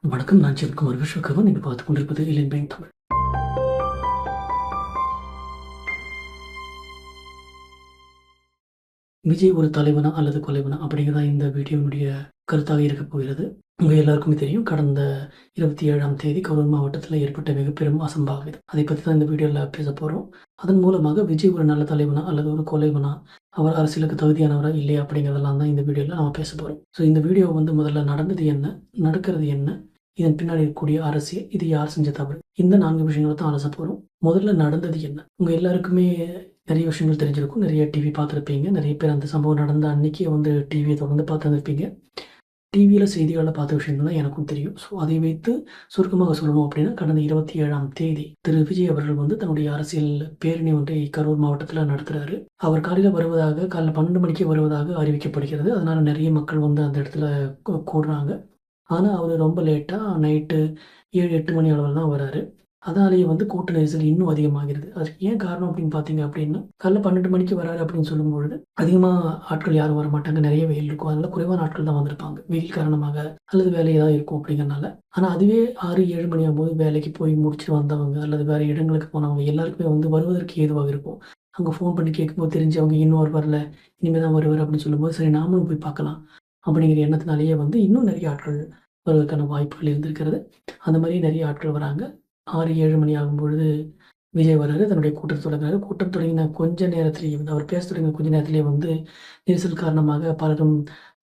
வணக்கம். நான் சிவகுமார் விஸ்வகர்மன். நீங்கள் பார்த்துக் கொண்டிருப்பது இலியன் பேங்க் தமிழ். விஜய் ஒரு தலைவனா அல்லது கொலைவனா அப்படிங்கிறதா இந்த வீடியோனுடைய கருத்தாக இருக்கப் போகிறது. உங்கள் எல்லாருக்குமே தெரியும், கடந்த 27ஆம் தேதி கரூர் மாவட்டத்தில் ஏற்பட்ட மிகப்பெரும் அசம்பாவிதம். அதை பற்றி தான் இந்த வீடியோவில் பேச போகிறோம். அதன் மூலமாக விஜய் ஒரு நல்ல தலைவனா அல்லது ஒரு கொலைவனா, அவர் அரசியலுக்கு தகுதியானவரா இல்லையா அப்படிங்கிறதெல்லாம் தான் இந்த வீடியோவில் நம்ம பேச போகிறோம். ஸோ இந்த வீடியோ முதல்ல நடந்தது என்ன, நடக்கிறது என்ன, இதன் பின்னாடி இருக்கக்கூடிய அரசியல், இது யார் செஞ்ச தவறு, இந்த 4 விஷயங்களை தான் அலச போகிறோம். முதல்ல நடந்தது என்ன? உங்கள் எல்லாருக்குமே நிறைய விஷயங்கள் தெரிஞ்சிருக்கும். நிறைய டிவி பார்த்துருப்பீங்க. நிறைய பேர் அந்த சம்பவம் நடந்த அன்னைக்கே டிவியை தொடர்ந்து பார்த்துருப்பீங்க. டிவியில் செய்திகளில் பார்த்த விஷயங்கள் தான் எனக்கும் தெரியும். ஸோ அதை வைத்து சுருக்கமாக சொல்லணும் அப்படின்னா, கடந்த 27ஆம் தேதி திரு விஜய் அவர்கள் தன்னுடைய அரசியல் பேரணி ஒன்றை கரூர் மாவட்டத்தில் நடத்துகிறாரு. அவர் காலையில் காலைல 12 மணிக்கே வருவதாக அறிவிக்கப்படுகிறது. அதனால் நிறைய மக்கள் அந்த இடத்துல கூடுறாங்க. ஆனா, அவரு ரொம்ப லேட்டா நைட்டு 7, 8 மணி அளவுல தான் வராரு. அதனாலேயே கூட்ட நெரிசல் இன்னும் அதிகமாகிறது. அதுக்கு ஏன் காரணம் அப்படின்னு பார்த்தீங்க அப்படின்னா, காலைல 12 மணிக்கு வராரு அப்படின்னு சொல்லும்பொழுது, அதிகமா ஆட்கள் யாரும் வரமாட்டாங்க. நெறைய வெயில் இருக்கும். அதனால குறைவான ஆட்கள் தான் வந்திருப்பாங்க. வெயில் காரணமாக அல்லது வேலை ஏதாவது இருக்கும் அப்படிங்கிறனால. ஆனா அதுவே 6, 7 மணி ஆகும்போது வேலைக்கு போய் முடிச்சுட்டு வந்தவங்க அல்லது வேற இடங்களுக்கு போனவங்க எல்லாருக்குமே வருவதற்கு ஏதுவாக இருக்கும். அங்க ஃபோன் பண்ணி கேட்கும்போது தெரிஞ்சவங்க இன்னும் அவர் வரல, இனிமே தான் வருவாரு அப்படின்னு சொல்லும்போது, சரி நாமளும் போய் பார்க்கலாம் அப்படிங்கிற எண்ணத்தினாலேயே இன்னும் நெறைய ஆட்கள் வருவதற்கான வாய்ப்புகள் இருந்திருக்கிறது. அந்த மாரி நெறைய ஆட்கள் வராங்க. 6, 7 மணி ஆகும்பொழுது விஜய் வராரு. தன்னுடைய கூட்டத்த தொடங்குறாரு. கூட்டம் தொடங்கின கொஞ்ச நேரத்திலேயே அவர் பேசத் தொடங்கின கொஞ்ச நேரத்திலேயே நெரிசல் காரணமாக பலரும்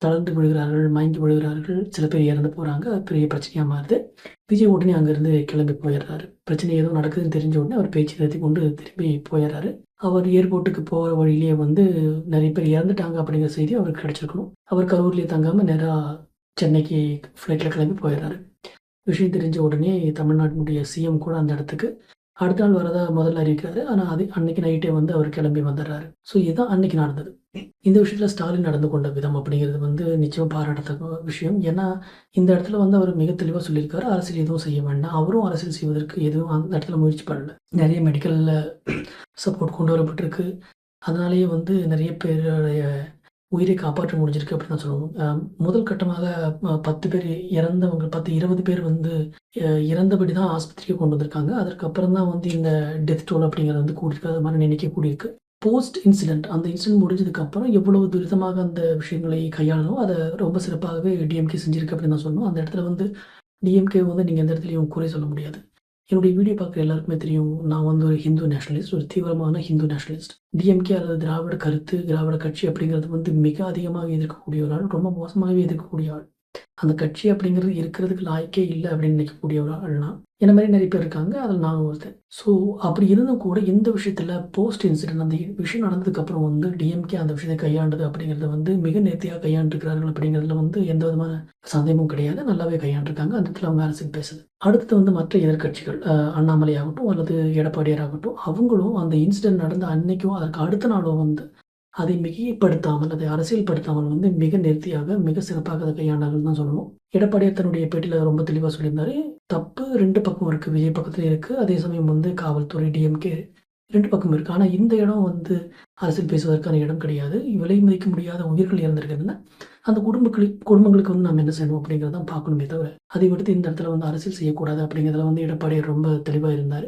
தளர்ந்து விழுகிறார்கள், மயங்கி விழுகிறார்கள். சில பேர் இறந்து போறாங்க. அது பெரிய பிரச்சனையா மாறுது. விஜய் உடனே அங்கிருந்து கிளம்பி போயிடுறாரு. பிரச்சனை ஏதோ நடக்குதுன்னு தெரிஞ்ச உடனே அவர் பேச்சை நிறுத்திக் கொண்டு திரும்பி போயிடுறாரு. அவர் ஏர்போர்ட்டுக்கு போற வழியிலேயே நெறைய பேர் இறந்துட்டாங்க அப்படிங்கிற செய்தி அவருக்கு கிடைச்சிருக்கணும். அவர் கரூர்லயே தங்காம நேரா சென்னைக்கு ஃப்ளைட்ல கிளம்பி போயிடுறாரு. விஷயம் தெரிஞ்ச உடனே தமிழ்நாட்டினுடைய சிஎம் கூட அந்த இடத்துக்கு அடுத்த நாள் வரதா முதல்ல அறிவிக்கிறாரு. ஆனா, அது அன்னைக்கு நைட்டே அவர் கிளம்பி வந்துடுறாரு. ஸோ இதுதான் அன்னைக்கு நடந்தது. இந்த விஷயத்துல ஸ்டாலின் நடந்து கொண்ட விதம் அப்படிங்கிறது நிச்சயமா பாராட்டத்தக்க விஷயம். ஏன்னா, இந்த இடத்துல அவர் மிக தெளிவா சொல்லியிருக்காரு. அரசியல் எதுவும் செய்ய வேண்டாம். அவரும் அரசியல் செய்வதற்கு எதுவும் அந்த இடத்துல முயற்சி பண்ணல. நெறைய மெடிக்கல்ல சப்போர்ட் கொண்டு வரப்பட்டிருக்கு. அதனாலேயே நெறைய பேருடைய உயிரை காப்பாற்ற முடிஞ்சிருக்கு அப்படின்னு தான் சொல்லணும். முதல் கட்டமாக 10 பேர் இறந்தவங்க 10, 20 பேர் இறந்தபடி தான் ஆஸ்பத்திரிக்கு கொண்டு வந்திருக்காங்க. அதற்கப்புறம் தான் இந்த டெத் டோல் அப்படிங்கிறது கூடியிருக்கு. அது மாரி எண்ணிக்கை கூடியிருக்கு. போஸ்ட் இன்சிடென்ட் அந்த இன்சிடென்ட் முடிஞ்சதுக்கப்புறம் எவ்வளவு துரிதமாக அந்த விஷயங்களை கையாளணுமோ, அத ரொம்ப சிறப்பாகவே டிஎம்கே செஞ்சிருக்கு அப்படின்னு தான் சொல்லணும். அந்த இடத்துல டிஎம்கே நீங்க எந்த இடத்துலயும் குறை சொல்ல முடியாது. என்னுடைய வீடியோ பார்க்குற எல்லாருக்குமே தெரியும். நான் ஒரு ஹிந்து நேஷனலிஸ்ட். ஒரு தீவிரமான ஹிந்து நேஷனலிஸ்ட். டிஎம்கே அல்லது திராவிட கருத்து, திராவிட கட்சி அப்படிங்கிறது மிக அதிகமாக எதிர்க்கக்கூடிய ஒரு ஆள். ரொம்ப மோசமாகவே எதிர்க்கக்கூடிய ஆள். அந்த கட்சி அப்படிங்கிறது இருக்கிறதுக்கு லாயக்கே இல்ல அப்படின்னு நினைக்கக்கூடிய ஒரு ஆள்னா, என்ன மாரி நெறைய பேர் இருக்காங்க. அதில நானும் ஒருத்தன். ஸோ அப்படி இருந்தும் கூட இந்த விஷயத்தில போஸ்ட் இன்சிடென்ட் அந்த விஷயம் நடந்ததுக்கப்புறம் டிஎம்கே அந்த விஷயத்தை கையாண்டது அப்படிங்கிறது மிக நேர்த்தியா கையாண்டுருக்கிறார்கள் அப்படிங்கிறதுல எந்த விதமான சந்தேகமும் கிடையாது. நல்லாவே கையாண்டுருக்காங்க. அந்த இடத்துல அவங்க அரசியல் பேசுது. அடுத்தது மற்ற எதிர்க்கட்சிகள் அண்ணாமலை ஆகட்டும் அல்லது எடப்பாடியார் ஆகட்டும், அவங்களும் அந்த இன்சிடென்ட் நடந்த அன்னைக்கும் அதற்கு அடுத்த நாளும் அதை மிகைப்படுத்தாமல், அதை அரசியல்படுத்தாமல் மிக நேர்த்தியாக, மிக சிறப்பாக அத கையாண்டாங்கன்னு தான் சொல்லணும். எடப்பாடியார் தன்னுடைய பேட்டியில ரொம்ப தெளிவா சொல்லியிருந்தாரு. தப்பு 2 பக்கம் இருக்கு. விஜய் பக்கத்திலயும் இருக்கு. அதே சமயம் காவல்துறை, டிஎம்கே 2 பக்கம் இருக்கு. ஆனா இந்த இடம் அரசியல் பேசுவதற்கான இடம் கிடையாது. விலை மதிக்க முடியாத உயிர்கள் இறந்திருக்குதுன்னா, அந்த குடும்பங்களுக்கு நம்ம என்ன செய்யணும் அப்படிங்கிறத தான் பார்க்கணுமே தவிர, அதை விடுத்து இந்த இடத்துல அரசியல் செய்யக்கூடாது அப்படிங்கிறதுல எடப்பாடியார் ரொம்ப தெளிவா இருந்தாரு.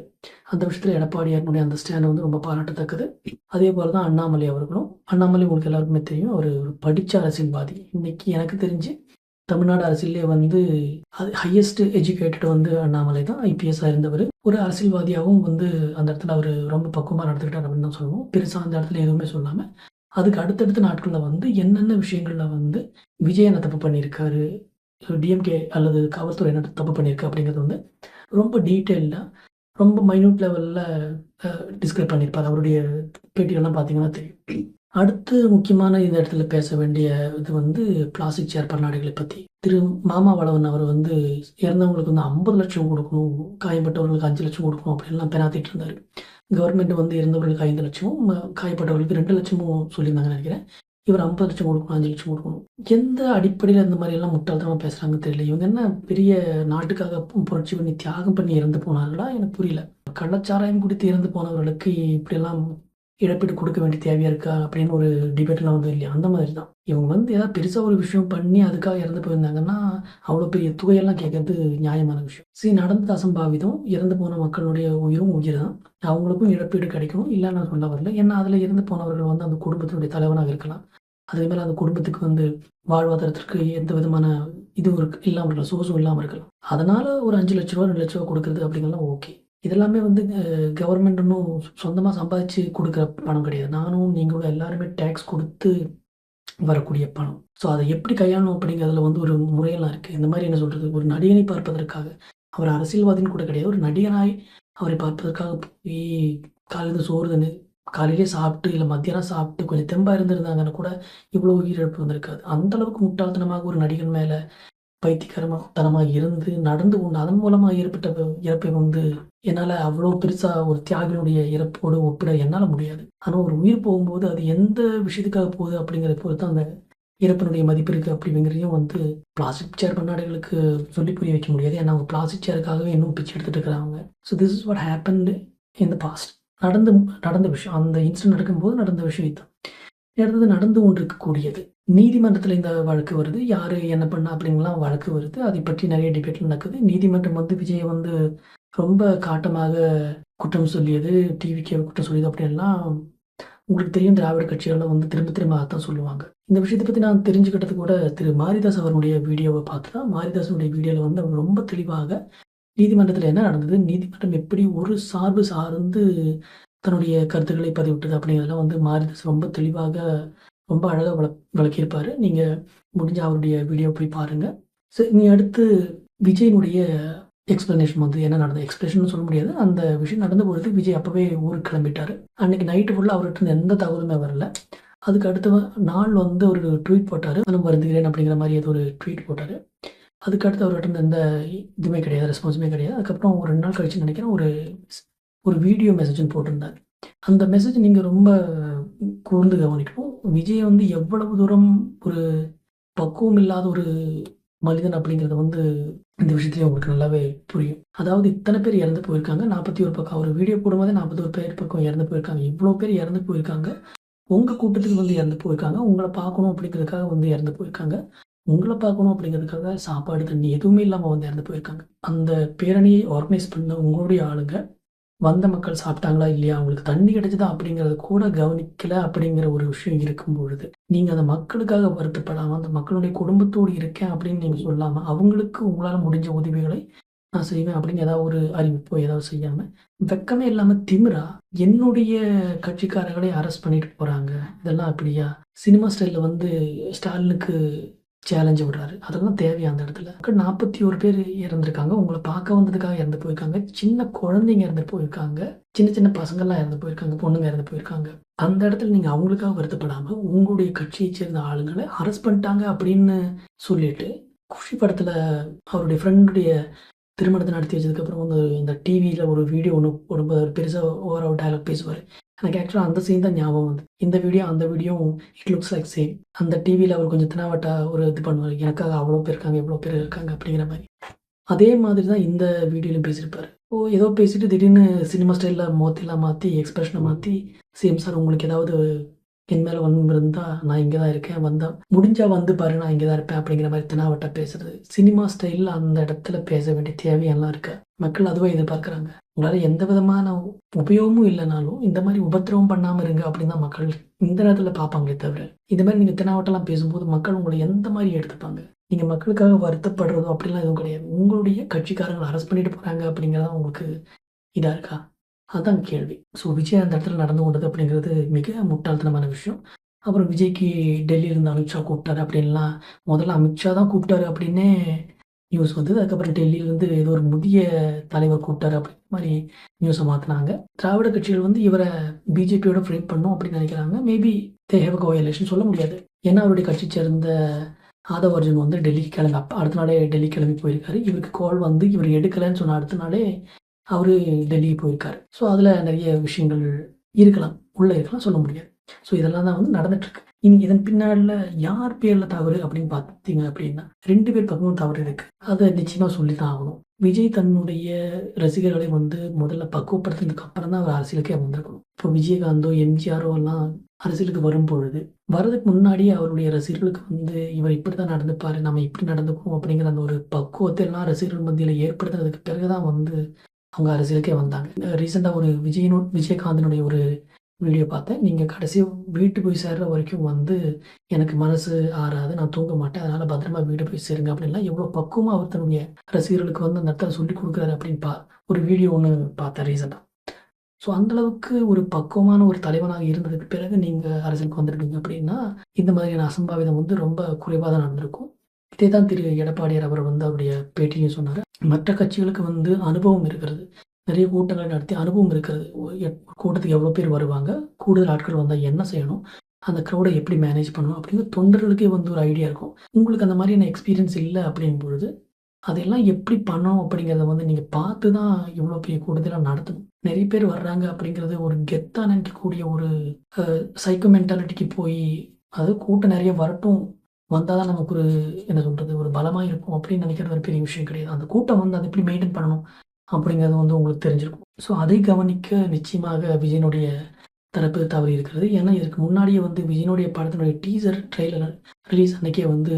அந்த விஷயத்துல எடப்பாடியாரினுடைய அந்த ஸ்டாண்ட் ரொம்ப பாராட்டத்தக்கது. அதே போல தான் அண்ணாமலை அவர்களும். அண்ணாமலை உங்களுக்கு எல்லாருக்குமே தெரியும். அவரு ஒரு படிச்ச அரசியல்வாதி. இன்னைக்கு எனக்கு தெரிஞ்சு தமிழ்நாடு அரசியல்லே அது ஹையஸ்ட் எஜுகேட்டட் அண்ணாமலை தான். ஐபிஎஸ்ஸா இருந்தவரு. ஒரு அரசியல்வாதியாவும் அந்த இடத்துல அவரு ரொம்ப பக்குவமா நடந்துக்கிட்டார் அப்படின்னு தான் சொல்லணும். பெருசா அந்த இடத்துல எதுவுமே சொல்லாம, அதுக்கு அடுத்தடுத்த நாட்கள்ல என்னென்ன விஷயங்கள்ல விஜய் என்ன தப்பு பண்ணியிருக்காரு, டிஎம்கே அல்லது காவல்துறை என்ன தப்பு பண்ணியிருக்கு அப்படிங்கிறது ரொம்ப டீட்டெயில்டா, ரொம்ப மைன்யூட் லெவல்ல டிஸ்கிரைப் பண்ணியிருப்பாரு. அவருடைய பேட்டிகள்லாம் பார்த்தீங்கன்னா தெரியும். அடுத்து முக்கியமான இந்த இடத்துல பேச வேண்டிய இது பிளாஸ்டிக் சேர் பன்னாடைகளை பத்தி. திரு மாமா வளவன் அவர் இறந்தவங்களுக்கு 50,00,000 குடுக்கணும், காயம்பட்டவர்களுக்கு 5,00,000 குடுக்கணும் அப்படின்லாம் பெனாத்திட்டு இருந்தாரு. கவர்மெண்ட் இறந்தவர்களுக்கு 5,00,000 காயப்பட்டவர்களுக்கு 2,00,000 சொல்லியிருந்தாங்கன்னு நெனைக்கிறேன். இவர் 50,00,000 குடுக்கணும், 5,00,000 குடுக்கணும். எந்த அடிப்படையில இந்த மாரியெல்லாம் முட்டாள்தனமா பேசுறாங்கன்னு தெரியல. இவங்க என்ன பெரிய நாட்டுக்காக புரட்சி பண்ணி, தியாகம் பண்ணி இறந்து போனார்களா? எனக்கு புரியல. கள்ளச்சாராயம் குடித்து இறந்து போனவர்களுக்கு இப்படியெல்லாம் இழப்பீடு கொடுக்க வேண்டிய தேவையா இருக்கா? அப்படின்னு ஒரு டிபேட்லாம் வந்து இல்லையா? அந்த மாதிரி தான். இவங்க வந்து ஏதாவது பெருசா ஒரு விஷயம் பண்ணி அதுக்காக இறந்து போயிருந்தாங்கன்னா, அவ்வளோ பெரிய தொகையெல்லாம் கேட்கறது நியாயமான விஷயம். சரி நடந்தது அசம்பாவிதம். இறந்து போன மக்களுடைய உயிரும் உயிர் தான். அவங்களுக்கும் இழப்பீடு கிடைக்கணும். இல்லன்னு நான் சொல்ல வரல. ஏன்னா, அதில இறந்து போனவர்கள் வந்து அந்த குடும்பத்தினுடைய தலைவனாக இருக்கலாம். அதே மாரி அந்த குடும்பத்துக்கு வந்து வாழ்வாதாரத்திற்கு எந்த விதமான இதுவும் இல்லாம இருக்கலாம். சோர்ஸும் இல்லாம இருக்கலாம். அதனால ஒரு ரூ. 5,00,000 ரூ. 2,00,000 குடுக்குறது அப்படிங்கிறதெல்லாம் ஓகே. இதெல்லாமே வந்து கவர்மெண்ட் ஒண்ணும் சொந்தமா சம்பாதிச்சு குடுக்குற பணம் கிடையாது. நானும் நீங்களும் எல்லாருமே டாக்ஸ் குடுத்து வரக்கூடிய பணம். ஸோ அத எப்படி கையாளணும் அப்படிங்கிறதுல வந்து ஒரு முறையெல்லாம் இருக்கு. இந்த மாரி என்ன சொல்றது? ஒரு நடிகனை பார்ப்பதற்காக, அவர் அரசியல்வாதின்னு கூட கிடையாது. ஒரு நடிகனாய் அவரை பார்ப்பதற்காக போயி காலையில சோறு தின்னு, காலையிலேயே சாப்பிட்டு, இல்ல மத்தியானம் சாப்பிட்டு கொஞ்சம் தெம்பா இருந்திருந்தாங்கன்னா கூட, இவ்வளோ உயிரிழப்பு வந்திருக்காது. அந்த அளவுக்கு முட்டாள்தனமாக ஒரு நடிகன் மேல பைத்தியக்காரத்தனமா இருந்து, நடந்து கொண்டு அதன் மூலமா ஏற்பட்ட இறப்பை வந்து என்னால அவ்வளோ பெருசா ஒரு தியாகியினுடைய இறப்போடு ஒப்பிட என்னால முடியாது. ஆனா ஒரு உயிர் போகும்போது அது எந்த விஷயத்துக்காக போகுது அப்படிங்கிறத பொறுத்து அந்த இறப்பினுடைய மதிப்பு இருக்கு அப்படிங்கிறதையும் வந்து பிளாஸ்டிக் சேர் பண்ணாடைகளுக்கு சொல்லி புரிய வைக்க முடியாது. ஏன்னா அவங்க பிளாஸ்டிக் சேருக்காகவே இன்னும் பிச்சை எடுத்துட்டு இருக்கிறாங்க. So this is what happened in the past. நடந்து நடந்த விஷயம். அந்த இன்சிடென்ட் நடக்கும்போது நடந்த விஷயம் இதுதான். அடுத்தது நடந்து கொண்டிருக்கக்கூடியது. நீதிமன்றத்தில இந்த வழக்கு வருது. யாரு என்ன பண்ணா அப்படின்லாம் வழக்கு வருது. அதை பற்றி நெறைய டிபேட் நடக்குது. நீதிமன்றம் வந்து விஜய வந்து ரொம்ப காட்டமாக குற்றம் சொல்லியது, டிவிகேவ குற்றம் சொல்லியது அப்படின்லாம் உங்களுக்கு தெரியும். திராவிட கட்சிகள்லாம் வந்து திரும்ப திரும்ப அதான் சொல்லுவாங்க. இந்த விஷயத்த பத்தி நான் தெரிஞ்சுக்கிட்டது கூட திரு மாரிதாஸ் அவர்களுடைய வீடியோவ பார்த்து தான். மாரிதாஸுடைய வீடியோல வந்து அவர் ரொம்ப தெளிவாக நீதிமன்றத்தில என்ன நடந்தது? நீதிமன்றம் எப்படி ஒரு சார்பு சார்ந்து தன்னுடைய கருத்துக்களை பதிவிட்டது அப்படிங்கிறதெல்லாம் வந்து மாரிதாஸ் ரொம்ப தெளிவாக, ரொம்ப அழகா விளக்கியிருப்பாரு. நீங்க முடிஞ்சா அவருடைய வீடியோ போய் பாருங்க. இனி அடுத்து விஜயினுடைய எக்ஸ்ப்ளனேஷன் வந்து என்ன நடந்தது? எக்ஸ்ப்ளனேஷன்னு சொல்ல முடியாது. அந்த விஷயம் நடந்தபொழுது விஜய் அப்பவே ஊருக்கு கிளம்பிட்டாரு. அன்னைக்கு நைட்டு ஃபுல்லா அவர்ட்ட எந்த தகவலுமே வரல. அதுக்கு அடுத்த நாள் வந்து ஒரு ட்வீட் போட்டாரு. "மனம் வருந்துகிறேன்" அப்படிங்கிற மாரி ஏதோ ஒரு ட்வீட் போட்டாரு. அதுக்கு அடுத்து அவர்ட்ட எந்த இதுவுமே கிடையாது. ரெஸ்பான்ஸுமே கிடையாது. அதுக்கப்புறம் ஒரு 2 நாள் கழிச்சு நினைக்கிறேன் ஒரு வீடியோ மெசேஜ்ன்னு போட்டிருந்தாரு. அந்த மெசேஜ் நீங்க ரொம்ப கூர்ந்து கவனிக்கணும். விஜய் வந்து எவ்வளவு தூரம் ஒரு பக்குவம் இல்லாத ஒரு மனிதன் அப்படிங்கிறது வந்து இந்த விஷயத்திலே உங்களுக்கு நல்லாவே புரியும். அதாவது இத்தன பேர் இறந்து போயிருக்காங்க. 41 பக்கம் அவரு வீடியோ போடும்போதே 41 பேர் பக்கம் இறந்து போயிருக்காங்க. இவ்ளோ பேர் இறந்து போயிருக்காங்க. உங்க கூட்டத்துக்கு வந்து இறந்து போயிருக்காங்க. உங்கள பார்க்கணும் அப்படிங்கிறதுக்காக வந்து இறந்து போயிருக்காங்க. உங்கள பார்க்கணும் அப்படிங்கிறதுக்காக சாப்பாடு, தண்ணி எதுவுமே இல்லாம வந்து இறந்து போயிருக்காங்க. அந்த பேரணியை ஆர்கனைஸ் பண்ண உங்களுடைய ஆளுங்க வந்த மக்கள் சாப்பிட்டாங்களா? இல்லையா? அவங்களுக்கு தண்ணி கிடைச்சதா? அப்படிங்கிறத கூட கவனிக்கல அப்படிங்கிற ஒரு விஷயம் இருக்கும் பொழுது, நீங்க அந்த மக்களுக்காக வருத்தப்படாம, அந்த மக்களுடைய குடும்பத்தோடு இருக்கேன் அப்படின்னு நீங்க சொல்லாம, அவங்களுக்கு உங்களால முடிஞ்ச உதவிகளை நான் செய்வேன் அப்படின்னு ஏதாவது ஒரு அறிவிப்போ, ஏதாவது செய்யாம, வெட்கமே இல்லாம திமிரா, என்னுடைய கட்சிக்காரர்களை அரெஸ்ட் பண்ணிட்டு போறாங்க. இதெல்லாம் அப்படியா? சினிமா ஸ்டைல்ல வந்து ஸ்டாலினுக்கு சேலஞ்ச விடுறாரு. அதெல்லாம் தேவையா அந்த இடத்துல? 41 பேர் இறந்திருக்காங்க. உங்கள பார்க்க வந்ததுக்காக இறந்து போயிருக்காங்க. சின்ன குழந்தைங்க இறந்து போயிருக்காங்க. சின்ன சின்ன பசங்கள்லாம் இறந்து போயிருக்காங்க. பொண்ணுங்க இறந்து போயிருக்காங்க. அந்த இடத்துல நீங்க அவங்களுக்காக வருத்தப்படாம, உங்களுடைய கட்சியைச் சேர்ந்த ஆளுங்கள அரெஸ்ட் பண்ணிட்டாங்க அப்படின்னு சொல்லிட்டு, குஷி படத்துல அவருடைய ஃப்ரெண்டுடைய திருமணத்த நடத்தி வச்சதுக்கப்புறம் வந்து இந்த டிவியில ஒரு வீடியோ ஒண்ணு போடும்போது அவர் பெருசா ஓவரா ஒரு டயலாக் பேசுவாரு. எனக்கு ஆக்சுவலா அந்த சீன் தான் ஞாபகம் வந்தது. இந்த வீடியோ, அந்த வீடியோவும் இட் லுக்ஸ் லைக் சேம். அந்த டிவியில அவர் கொஞ்சம் தெனாவட்டா ஒரு இது பண்ணுவாரு. எனக்காக அவ்வளோ பேர் இருக்காங்க, இவ்வளோ பேர் இருக்காங்க அப்படிங்கிற மாரி. அதே மாதிரி தான் இந்த வீடியோலயும் பேசியிருப்பாரு. ஏதோ பேசிட்டு திடீர்னு சினிமா ஸ்டைல்ல முகத்தையெல்லாம் மாத்தி, எக்ஸ்பிரஷன மாத்தி, "சிஎம் சார் உங்களுக்கு ஏதாவது என் மேல வன்மம் இருந்தா நான் இங்க தான் இருக்கேன். வந்தா முடிஞ்சா வந்து பாரு நான் இங்க தான் இருப்பேன்." அப்படிங்கிற மாரி தெனாவட்டா பேசுறது. சினிமா ஸ்டைல்ல அந்த இடத்துல பேச வேண்டிய தேவையெல்லாம் இருக்கா? மக்கள் அதுவா எதிர்பார்க்குறாங்க. உங்களால எந்த விதமான உபயோகமும் இல்லனாலும், இந்த மாரி உபத்திரவம் பண்ணாம இருங்க அப்படின்னு தான் மக்கள் இந்த நேரத்துல பார்ப்பாங்களே தவிர, இந்த மாரி நீங்க தெனாவட்டாலாம் பேசும்போது மக்கள் உங்கள எந்த மாரி எடுத்துப்பாங்க? நீங்க மக்களுக்காக வருத்தப்படுறதோ அப்படிலாம் எதுவும் கிடையாது. உங்களுடைய கட்சிக்காரங்கள அரெஸ்ட் பண்ணிட்டு போறாங்க அப்படிங்கிறது தான் உங்களுக்கு இதா இருக்கா? அதான் கேள்வி. விஜய் அந்த இடத்துல நடந்து கொண்டது அப்படிங்கிறது மிக முட்டாள்தனமான விஷயம். அப்புறம் விஜய்க்கு டெல்லியிலருந்து அமித்ஷா கூப்பிட்டாரு அப்படின்லாம் முதல்ல அமித்ஷா தான் கூப்பிட்டாரு அப்படின்னே நியூஸ் வந்தது. அதுக்கப்புறம் டெல்லியிலருந்து ஏதோ ஒரு முதிய தலைவர் கூப்பிட்டாரு அப்படின்ற மாரி நியூஸ மாத்துனாங்க. திராவிட கட்சிகள் வந்து இவர பிஜேபியோட ஃப்ரேம் பண்ணணும் அப்படின்னு நினைக்கிறாங்க. Maybe they have a coalition சொல்ல முடியாது. ஏன்னா அவருடைய கட்சிய சேர்ந்த ஆதவ் அர்ஜுன் வந்து டெல்லிக்கு கிளம்பி அடுத்த நாளே டெல்லி கிளம்பி போயிருக்காரு. இவருக்கு கால் வந்து இவர் எடுக்கலன்னு சொன்ன அடுத்த நாளே அவரு டெல்லிக்கு போயிருக்காரு. அதில நெறைய விஷயங்கள் இருக்கலாம். உள்ள இருக்கலாம் சொல்ல முடியாது. இதெல்லாம் தான் வந்து நடந்துட்டுருக்கு. இனி இதன் பின்னாடில யார் பேர்ல தவறு அப்படின்னு பார்த்தீங்க அப்படின்னா, 2 பேர் பக்கமும் தவறு இருக்கு. அத நிச்சயமா சொல்லி தான் ஆகணும். விஜய் தன்னுடைய ரசிகர்களை வந்து முதல்ல பக்குவப்படுத்தினதுக்கு அப்புறம் தான் அவர் அரசியலுக்கே வந்திருக்கணும். இப்போ விஜயகாந்தோ, எம்ஜிஆரோ எல்லாம் அரசியலுக்கு வரும்பொழுது, வரதுக்கு முன்னாடியே அவருடைய ரசிகர்களுக்கு வந்து இவர் இப்படித்தான் நடந்துப்பாரு, நம்ம இப்படி நடந்துக்குவோம் அப்படிங்கிற அந்த ஒரு பக்குவத்தை எல்லாம் ரசிகர்கள் மத்தியில ஏற்படுத்தினதுக்கு பிறகு தான் வந்து அவங்க அரசியலுக்கே வந்தாங்க. ரீசென்ட்டா ஒரு விஜயகாந்தனுடைய ஒரு வீடியோ பார்த்தேன். நீங்க கடைசியா வீட்டு போய் சேர்ற வரைக்கும் வந்து எனக்கு மனசு ஆறாது. நான் தூங்க மாட்டேன். அதனால பத்திரமா வீடு போய் சேருங்க அப்படின்லாம் எவ்வளோ பக்குவமா அவர் தன்னுடைய ரசிகர்களுக்கு வந்து அந்த இடத்துல சொல்லிக் குடுக்குறாரு அப்படின்னு ஒரு வீடியோ ஒண்ணு பார்த்தேன் ரீசென்ட்டா. ஸோ அந்த அளவுக்கு ஒரு பக்குவமான ஒரு தலைவனாக இருந்ததுக்கு பிறகு நீங்க அரசியலுக்கு வந்திருக்கீங்க அப்படின்னா, இந்த மாதிரியான அசம்பாவிதம் வந்து ரொம்ப குறைவா தான் நடந்திருக்கும். இதே தான் திரு எடப்பாடியார் அவர் வந்து அவருடைய பேட்டியிலும் சொன்னாரு. மற்ற கட்சிகளுக்கு வந்து அனுபவம் இருக்கிறது. நிறைய கூட்டங்களை நடத்தி அனுபவம் இருக்கிறது. கூட்டத்துக்கு எவ்வளோ பேர் வருவாங்க? கூடுதல் ஆட்கள் வந்தா என்ன செய்யணும்? அந்த க்ரௌட எப்படி மேனேஜ் பண்ணணும்? அப்படின்னு தொண்டர்களுக்கே வந்து ஒரு ஐடியா இருக்கும். உங்களுக்கு அந்த மாதிரியான எக்ஸ்பீரியன்ஸ் இல்ல அப்படிங்கும் பொழுது, அதெல்லாம் எப்படி பண்ணணும் அப்படிங்கிறத வந்து நீங்க பார்த்து தான் இவ்வளோ பெரிய கூட்டத்தெல்லாம் நடத்தணும். நிறைய பேர் வர்றாங்க அப்படிங்கிறது ஒரு கெத்தா நினைக்கக்கூடிய ஒரு சைக்கோ மென்டாலிட்டிக்கு போய், அதாவது கூட்டம் நிறைய வரட்டும். வந்தா தான் நமக்கு ஒரு என்ன சொல்றது? ஒரு பலமா இருக்கும் அப்படின்னு நினைக்கிறது ஒரு பெரிய விஷயம் கிடையாது. அந்த கூட்டம் வந்து அத எப்படி மெயின்டெயின் பண்ணணும்? அப்படிங்கிறது வந்து உங்களுக்கு தெரிஞ்சிருக்கும். ஸோ அதை கவனிக்க நிச்சயமாக விஜயனுடைய தரப்பு தவறி இருக்கிறது. ஏன்னா, இதற்கு முன்னாடியே வந்து விஜயனுடைய படத்தினுடைய டீசர், ட்ரெய்லர் ரிலீஸ் அன்னைக்கே வந்து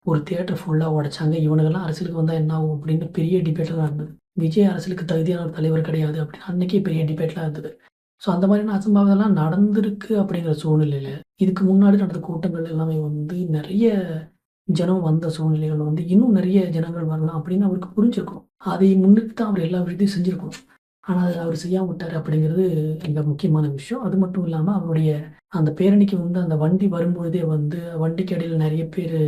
ஒரு தியேட்டர் ஃபுல்லா உடைச்சாங்க. இவனுங்கலாம் அரசியலுக்கு வந்தா என்ன ஆகும்? அப்படின்னு பெரிய டிபேட்லாம் நடந்தது. விஜய் அரசியலுக்கு தகுதியான ஒரு தலைவர் கிடையாது அப்படின்னு அன்னைக்கே பெரிய டிபேட்லாம் இருந்தது. ஸோ அந்த மாதிரியான அசம்பாவிதம்லாம் நடந்திருக்கு அப்படிங்கிற சூழ்நிலையில, இதுக்கு முன்னாடி நடந்த கூட்டங்கள் எல்லாமே வந்து நெறைய ஜனம் வந்த சூழ்நிலைகள் வந்து இன்னும் நெறைய ஜனங்கள் வரலாம் அப்படின்னு அவருக்கு புரிஞ்சிருக்கும். அதை முன்னிட்டு தான் அவர் எல்லா விஷயத்தையும் செஞ்சிருக்கணும். ஆனா, அத அவரு செய்யாம விட்டாரு அப்படிங்கிறது மிக முக்கியமான விஷயம். அது மட்டும் இல்லாம அவருடைய அந்த பேரணிக்கு வந்து அந்த வண்டி வரும்பொழுதே வந்து வண்டிக்கு இடையில நெறைய பேரு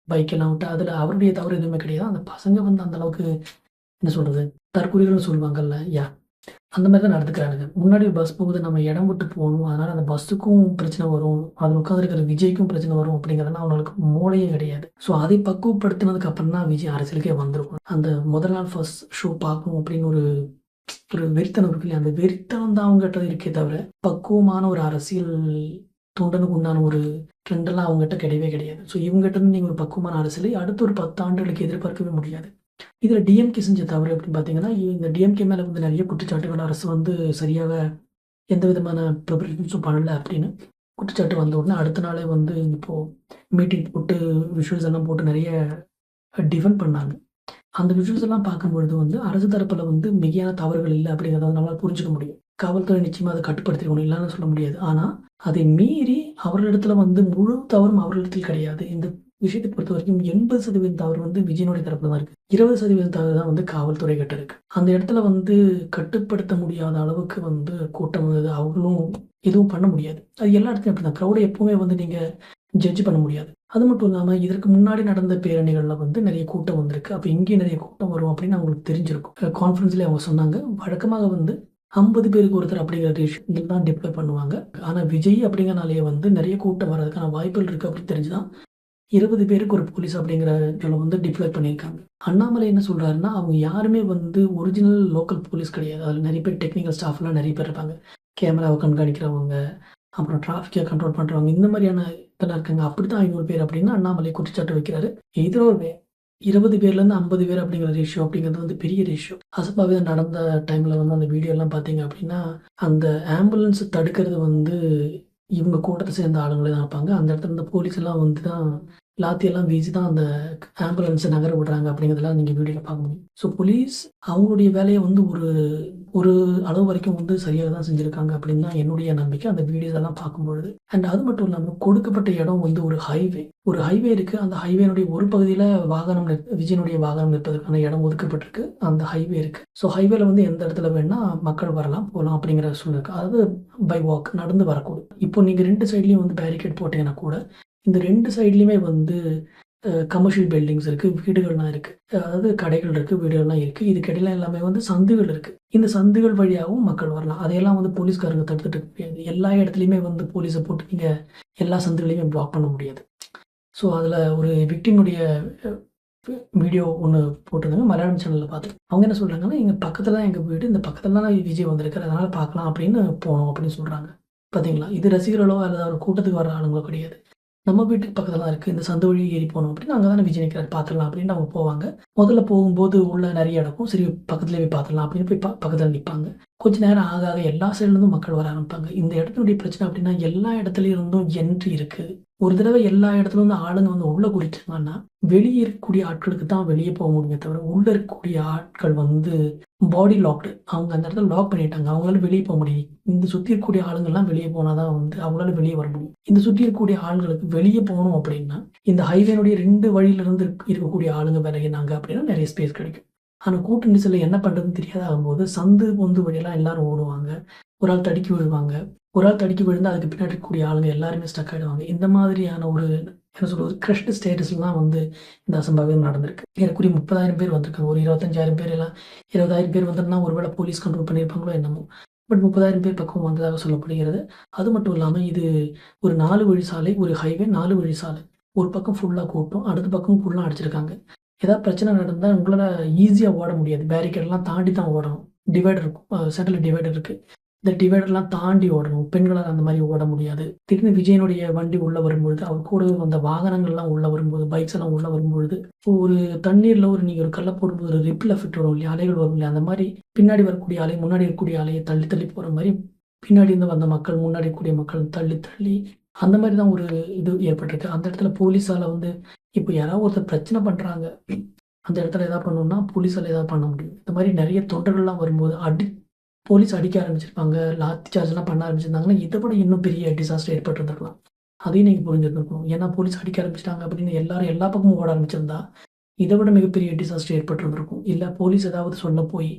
பைக்கெல்லாம் விட்டு அதுல அவருடைய தவறு எதுவுமே கிடையாது. அந்த பசங்க வந்து அந்த அளவுக்கு என்ன சொல்றது? தற்குறிகள்னு சொல்லுவாங்கல்ல. அந்த மாரி தான் நடந்துக்கிறானுங்க. முன்னாடி பஸ் போகுது நம்ம இடம் விட்டு போணும். அதனால அந்த பஸ்ஸுக்கும் பிரச்சனை வரும். அதுல உட்கார்ந்திருக்கிற விஜய்க்கும் பிரச்சனை வரும் அப்படிங்கிறதெல்லாம் அவனுங்களுக்கு மூளையே கிடையாது. ஸோ அதை பக்குவப்படுத்தினதுக்கு அப்புறம் தான் விஜய் அரசியலுக்கே வந்திருக்கும். அந்த முதல் நாள் ஃபர்ஸ்ட் ஷோ பார்க்கணும் அப்படின்னு ஒரு ஒரு வெறித்தனம் இருக்கு இல்லையா? அந்த வெறித்தனம் தான் அவங்ககிட்ட இருக்கே தவிர, பக்குவமான ஒரு அரசியல் தொண்டனுக்கு உண்டான ஒரு ட்ரெண்டெல்லாம் அவங்ககிட்ட கிடையவே கிடையாது. ஸோ இவங்ககிட்ட இருந்து நீங்க ஒரு பக்குவமான அரசியலை அடுத்த ஒரு 10 ஆண்டுகளுக்கு எதிர்பார்க்கவே முடியாது. இதுல டிஎம்கே செஞ்ச தவறு அப்படின்னு பார்த்தீங்கன்னா, இந்த டிஎம்கே மேல வந்து நெறைய குற்றச்சாட்டுகள் அரசு வந்து சரியாக எந்த விதமான ப்ரிப்பரேஷன்ஸும் பண்ணல அப்படின்னு குற்றச்சாட்டு வந்த உடனே அடுத்த நாளே வந்து இப்போ மீட்டிங் போட்டு விஷுவல்ஸ் எல்லாம் போட்டு நெறைய டிஃபெண்ட் பண்ணாங்க. அந்த விஷுவல்ஸ் எல்லாம் பார்க்கும்பொழுது வந்து அரசு தரப்புல வந்து மிகையான தவறுகள் இல்ல அப்படிங்கிறத நம்மளால புரிஞ்சுக்க முடியும். காவல்துறை நிச்சயமா அத கட்டுப்படுத்தியிருக்கணும். இல்லன்னு சொல்ல முடியாது. ஆனா, அதை மீறி அவர்களிடத்துல வந்து முழு தவறும் அவர்களிடத்தில் கிடையாது. இந்த விஷயத்த பொறுத்தவரைக்கும் 80% தவறு வந்து விஜயனுடைய தரப்புல தான் இருக்கு. 20% தவறு தான் வந்து காவல்துறை கிட்ட இருக்கு. அந்த இடத்துல வந்து கட்டுப்படுத்த முடியாத அளவுக்கு வந்து கூட்டம் வந்தது. அவங்களும் எதுவும் பண்ண முடியாது. அது எல்லா இடத்துலயும் அப்படிதான். கிரவுட எப்பவுமே வந்து நீங்க ஜட்ஜ் பண்ண முடியாது. அது மட்டும் இல்லாம, இதற்கு முன்னாடி நடந்த பேரணிகள்ல வந்து நெறைய கூட்டம் வந்திருக்கு. அப்ப இங்கேயும் நெறைய கூட்டம் வரும் அப்படின்னு அவங்களுக்கு தெரிஞ்சிருக்கும். கான்ஃபரன்ஸ்லயே அவங்க சொன்னாங்க. வழக்கமாக வந்து 50 பேருக்கு ஒருத்தர் அப்படிங்கிற ரேஷியோ இதில தான் டிப்ளாய் பண்ணுவாங்க. ஆனா விஜய் அப்படிங்கிறனாலேயே வந்து நெறைய கூட்டம் வர்றதுக்கான வாய்ப்புகள் இருக்கு அப்படின்னு தெரிஞ்சு தான் 20 பேருக்கு ஒரு போலீஸ் அப்படிங்கிற இதுல வந்து டிப்ளாய் பண்ணியிருக்காங்க. அண்ணாமலை என்ன சொல்றாருன்னா, அவங்க யாருமே வந்து ஒரிஜினல் லோக்கல் போலீஸ் கிடையாது. அதுல நெறைய பேர் டெக்னிக்கல் ஸ்டாஃப்லாம் நெறைய பேர் இருப்பாங்க. கேமராவ கண்காணிக்கிறவங்க, அப்புறம் டிராஃபிக்க கண்ட்ரோல் பண்றவங்க, இந்த மாரியான இதெல்லாம் இருக்காங்க. அப்படித்தான் 500 பேர் அப்படின்னு அண்ணாமலை குற்றச்சாட்டு வைக்கிறாரு. எய்தர் ஒரு 20 பேர்லேருந்து 50 பேர் அப்படிங்கிற ரேஷியோ அப்படிங்கிறது வந்து பெரிய ரேஷியோ. அசம்பாவிதம் நடந்த டைம்ல வந்து அந்த வீடியோலாம் பார்த்தீங்க அப்படின்னா, அந்த ஆம்புலன்ஸ் தடுக்கிறது வந்து இவங்க கூட்டத்த சேர்ந்த ஆளுங்களே தான் இருப்பாங்க. அந்த இடத்துல இருந்த போலீஸ் எல்லாம் வந்து தான் லாத்தியெல்லாம் வீசி தான் அந்த ஆம்புலன்ஸ நகர விடுறாங்க அப்படிங்கிறதெல்லாம் நீங்க வீடியோல பார்க்க முடியும். ஸோ போலீஸ் அவங்களுடைய வேலைய வந்து ஒரு ஒரு அளவு வரைக்கும் வந்து சரியா தான் செஞ்சிருக்காங்க அப்படின்னு தான் என்னுடைய நம்பிக்கை. அந்த வீடியோஸ் எல்லாம் பார்க்கும்பொழுது. அண்ட் அது மட்டும் இல்லாம கொடுக்கப்பட்ட இடம் வந்து ஒரு ஹைவே. ஒரு ஹைவே இருக்கு. அந்த ஹைவேனுடைய ஒரு பகுதியில விஜயனுடைய வாகனம் நிற்பதற்கான இடம் ஒதுக்கப்பட்டிருக்கு. அந்த ஹைவே இருக்கு. ஸோ ஹைவேல வந்து எந்த இடத்துல வேணா மக்கள் வரலாம், போலாம் அப்படிங்கிற சூழ்நிலை இருக்கு. அதாவது பை வாக் நடந்து வரக்கூடும். இப்போ நீங்க 2 சைட்லயும் வந்து பேரிகேட் போட்டீங்கன்னா கூட, இந்த 2 சைட்லயுமே வந்து கமர்ஷியல் பில்டிங்ஸ் இருக்கு. வீடுகள்லாம் இருக்கு. அதாவது கடைகள் இருக்கு, வீடுகள்லாம் இருக்கு. இதுக்கு இடையில எல்லாமே வந்து சந்துகள் இருக்கு. இந்த சந்துகள் வழியாவும் மக்கள் வரலாம். அதையெல்லாம் வந்து போலீஸ்காரங்க தடுத்துட்டு இருக்க முடியாது. எல்லா இடத்துலயுமே வந்து போலீஸ போட்டு நீங்க எல்லா சந்துகளையுமே பிளாக் பண்ண முடியாது. ஸோ அதுல ஒரு விக்டிமுடைய அ வீடியோ ஒண்ணு போட்டிருந்தாங்க. மலையாளம் சேனல்ல பார்த்தேன். அவங்க என்ன சொல்றாங்கன்னா, "எங்க பக்கத்துல தான் எங்க வீடு. இந்த பக்கத்துல தான் விஜய் வந்திருக்காரு. அதனால பார்க்கலாம்" அப்படின்னு போனோம் அப்படின்னு சொல்றாங்க. பார்த்தீங்களா? இது ரசிகர்களோ அல்லது ஒரு கூட்டத்துக்கு வர ஆளுங்களோ கிடையாது. நம்ம வீட்டுக்கு பக்கத்துல தான் இருக்கு. இந்த சந்து வழி ஏறி போனோம் அப்டின்னா, அங்க தானே விஜய் நிக்கிறாரு பார்த்துடலாம் அப்டின்னு அவங்க போவாங்க. முதல்ல போகும்போது உள்ள நெறைய இருக்கும். சரி பக்கத்திலேயே போய் பார்த்துடலாம் அப்டின்னு போய் பக்கத்துல நிப்பாங்க. கொஞ்ச நேரம் ஆக ஆக எல்லா சைட்லருந்தும் மக்கள் வர ஆரம்பிப்பாங்க. இந்த இடத்தினுடைய பிரச்சனை அப்டின்னா, எல்லா இடத்துல இருந்தும் என்ட்ரி இருக்கு. ஒரு தடவ எல்லா இடத்துல இருந்தும் ஆளுங்க வந்து உள்ள கூட்டிட்டாங்கன்னா, வெளிய இருக்கக்கூடிய ஆட்களுக்கு தான் வெளிய போக முடியுமே தவிர, உள்ள இருக்கக்கூடிய ஆட்கள் வந்து பாடி லாக்டு. அவங்க அந்த இடத்துல லாக் பண்ணிட்டாங்க. அவங்களால வெளிய போ முடியல. இந்த சுத்தி இருக்கக்கூடிய ஆளுங்கலாம் வெளிய போனா தான் வந்து அவங்களால வெளிய வர முடியும். இந்த சுத்தி இருக்கக்கூடிய ஆள்களுக்கு வெளிய போணும் அப்டின்னா, இந்த ஹைவேனுடைய 2 வழியிலிருந்து இருக்கக்கூடிய ஆளுங்க விலகினாங்க அப்டின்னா நெறைய ஸ்பேஸ் கிடைக்கும். ஆனா கூட்ட நெரிசல்ல என்ன பண்றதுன்னு தெரியாதாகும்போது, சந்து, பொந்து வழியெல்லாம் எல்லாரும் ஓடுவாங்க. ஒரு ஆள் தடுக்கி விழுவாங்க. ஒரு ஆள் தடுக்கி விழுந்தா அதுக்கு பின்னாடி இருக்கக்கூடிய ஆளுங்க எல்லாருமே ஸ்டக் ஆயிடுவாங்க. இந்த மாதிரியான ஒரு என்ன சொல்றது, கிரஷ்டு ஸ்டேட்டஸ்ல தான் வந்து இந்த அசம்பாவிதம் நடந்திருக்கு. ஏறக்குறைய 30,000 பேர் வந்திருக்காங்க. ஒரு 25,000 பேர் இல்ல 20,000 பேர் வந்திருந்தா ஒருவேளை போலீஸ் கண்ட்ரோல் பண்ணியிருப்பாங்களோ என்னமோ! பட் 30,000 பேர் பக்கம் வந்ததாக சொல்லப்படுகிறது. அது மட்டும் இல்லாம இது ஒரு 4 வழி சாலை, ஒரு ஹைவே 4 வழி சாலை. ஒரு பக்கம் ஃபுல்லா கூட்டம், அடுத்த பக்கம் ஃபுல்லா அடைச்சிருக்காங்க. ஏதாவது பிரச்சனை நடந்தா உங்களால ஈஸியா ஓட முடியாது. பேரிகேட்லாம் தாண்டி தான் ஓடணும். டிவைடர் இருக்கும். சென்டர்ல டிவைடர் இருக்கு. இந்த டிவைடர்லாம் தாண்டி ஓடணும். பெண்களால அந்த மாரி ஓட முடியாது. திடீர்னு விஜயனுடைய வண்டி உள்ள வரும்பொழுது, அவர் கூடவே வந்த வாகனங்கள்லாம் உள்ள வரும்போது, பைக்ஸ் எல்லாம் உள்ள வரும்பொழுது, ஒரு தண்ணீர்ல நீங்க ஒரு கல்ல போடும்போது ஒரு ரிப்பிள் எஃபெக்ட் வரும் இல்லையா? அலைகள் வரும் இல்லையா? அந்த மாரி பின்னாடி வரக்கூடிய அலை, முன்னாடி இருக்கக்கூடிய அலைய தள்ளி தள்ளி போற மாரி, பின்னாடி இருந்து வந்த மக்கள், முன்னாடி இருக்கக்கூடிய மக்கள் தள்ளி தள்ளி அந்த மாரி தான் ஒரு இது ஏற்பட்டிருக்கு. அந்த இடத்துல போலீஸால வந்து இப்ப யாராவது ஒருத்தர் பிரச்சனை பண்றாங்க. அந்த இடத்துல எதாவது பண்ணணும்னா, போலீஸால எதாவது பண்ண முடியும். இந்த மாரி நெறைய தொண்டர்கள்லாம் வரும்போது, போலீஸ் அடிக்க ஆரம்பிச்சிருப்பாங்க. லாத்தி சார்ஜ்லாம் பண்ண ஆரம்பிச்சிருந்தாங்கன்னா, இத விட இன்னும் பெரிய டிசாஸ்டர் ஏற்பட்டிருந்திருக்கலாம். அதையும் நீங்க புரிஞ்சிருந்திருக்கணும். ஏன்னா போலீஸ் அடிக்க ஆரம்பிச்சுட்டாங்க அப்படின்னு எல்லாரும் எல்லா பக்கமும் ஓட ஆரம்பிச்சிருந்தா, இத விட மிகப்பெரிய டிசாஸ்டர் ஏற்பட்டிருந்திருக்கும். இல்ல போலீஸ் ஏதாவது சொல்ல போய்,